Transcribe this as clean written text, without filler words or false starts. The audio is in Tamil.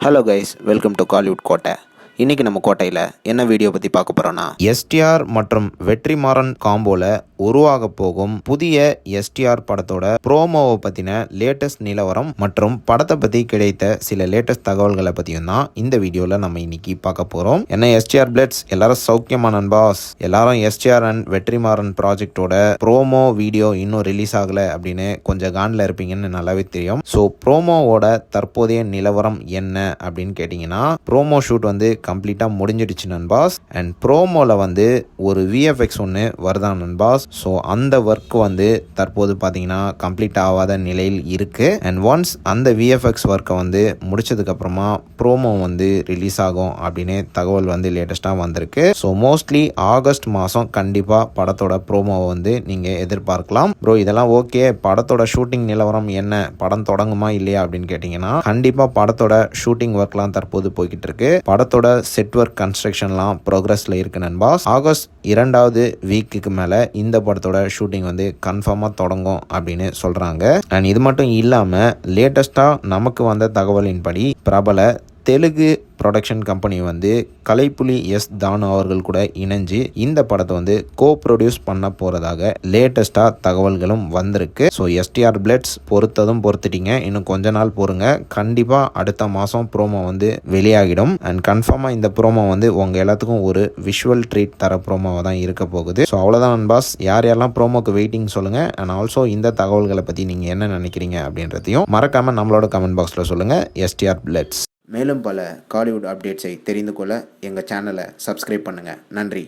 Hello guys, welcome to Kollywood கோட்டை. இன்றைக்கி நம்ம கோட்டையில் என்ன வீடியோ பற்றி பார்க்க போகிறோன்னா, எஸ்டிஆர் மற்றும் வெற்றிமாறன் காம்போவில் உருவாக போகும் புதிய எஸ்டிஆர் படத்தோட ப்ரோமோவை பற்றின லேட்டஸ்ட் நிலவரம் மற்றும் படத்தை பற்றி கிடைத்த சில லேட்டஸ்ட் தகவல்களை பற்றியும் தான் இந்த வீடியோவில் நம்ம இன்னைக்கு பார்க்க போகிறோம். என்ன எஸ்டிஆர் பிளட்ஸ் எல்லாரும் சௌக்கியமா நண்பாஸ்? எல்லாரும் எஸ்டிஆர் அண்ட் வெற்றிமாறன் ப்ராஜெக்டோட ப்ரோமோ வீடியோ இன்னும் ரிலீஸ் ஆகலை அப்படின்னு கொஞ்சம் காண்டில் இருப்பீங்கன்னு நல்லாவே தெரியும். ஸோ ப்ரோமோவோட தற்போதைய நிலவரம் என்ன அப்படின்னு கேட்டிங்கன்னா, ப்ரோமோ ஷூட் வந்து கம்ப்ளீட்டாக முடிஞ்சிடுச்சு நண்பாஸ். அண்ட் ப்ரோமோவில் வந்து ஒரு விஎஃப்எக்ஸ் ஒன்று வருதான் நண்பாஸ். ஸோ அந்த ஒர்க் வந்து தற்போது பார்த்தீங்கன்னா கம்ப்ளீட் ஆகாத நிலையில் இருக்குது. அண்ட் ஒன்ஸ் அந்த விஎஃப்எக்ஸ் ஒர்க்கை வந்து முடிச்சதுக்கப்புறமா ப்ரோமோ வந்து ரிலீஸ் ஆகும் அப்படின்னு தகவல் வந்து லேட்டஸ்ட்டாக வந்திருக்கு. ஸோ மோஸ்ட்லி ஆகஸ்ட் மாதம் கண்டிப்பாக படத்தோட ப்ரோமோவை வந்து நீங்கள் எதிர்பார்க்கலாம். ப்ரோ இதெல்லாம் ஓகே, படத்தோட ஷூட்டிங் நிலவரம் என்ன, படம் தொடங்குமா இல்லையா அப்படின்னு கேட்டிங்கன்னா, கண்டிப்பாக படத்தோட ஷூட்டிங் ஒர்க்லாம் தற்போது போய்கிட்டு இருக்கு. படத்தோட செட் ஒர்க் கன்ஸ்ட்ரக்ஷன்லாம் ப்ரோக்ரஸில் இருக்கு நண்பாஸ். ஆகஸ்ட் 2வது வீக்குக்கு மேலே இந்த படத்தோட ஷூட்டிங் வந்து கன்ஃபார்மாக தொடங்கும் அப்படின்னு சொல்கிறாங்க. அண்ட் இது மட்டும் இல்லாமல் லேட்டஸ்ட்டாக நமக்கு வந்த தகவலின்படி பிரபல தெலுங்கு ப்ரொடக்ஷன் கம்பெனி வந்து கலைப்புலி எஸ் தானு அவர்கள் கூட இணைஞ்சு இந்த படத்தை வந்து ப்ரொடியூஸ் பண்ண போகிறதாக லேட்டஸ்ட்டாக தகவல்களும் வந்திருக்கு. ஸோ எஸ்டிஆர் பிளட்ஸ் பொறுத்துட்டீங்க, இன்னும் கொஞ்ச நாள் பொறுங்க, கண்டிப்பாக அடுத்த மாதம் ப்ரோமோ வந்து வெளியாகிடும். அண்ட் கன்ஃபார்மாக இந்த ப்ரோமோ வந்து உங்கள் எல்லாத்துக்கும் ஒரு விஷுவல் ட்ரீட் தர ப்ரோமோவாக தான் இருக்க போகுது. ஸோ அவ்வளோதான் நண்பாஸ். யாரெல்லாம் ப்ரோமோக்கு வெயிட்டிங் சொல்லுங்கள். அண்ட் ஆல்சோ இந்த தகவல்களை பற்றி நீங்கள் என்ன நினைக்கிறீங்க அப்படின்றதையும் மறக்காமல் நம்மளோட கமெண்ட் பாக்ஸில் சொல்லுங்கள். எஸ்டிஆர் பிளட்ஸ். மேலும் பல காலிவுட் அப்டேட்ஸை தெரிந்து கொள்ள எங்கள் சேனலை சப்ஸ்கிரைப் பண்ணுங்கள். நன்றி.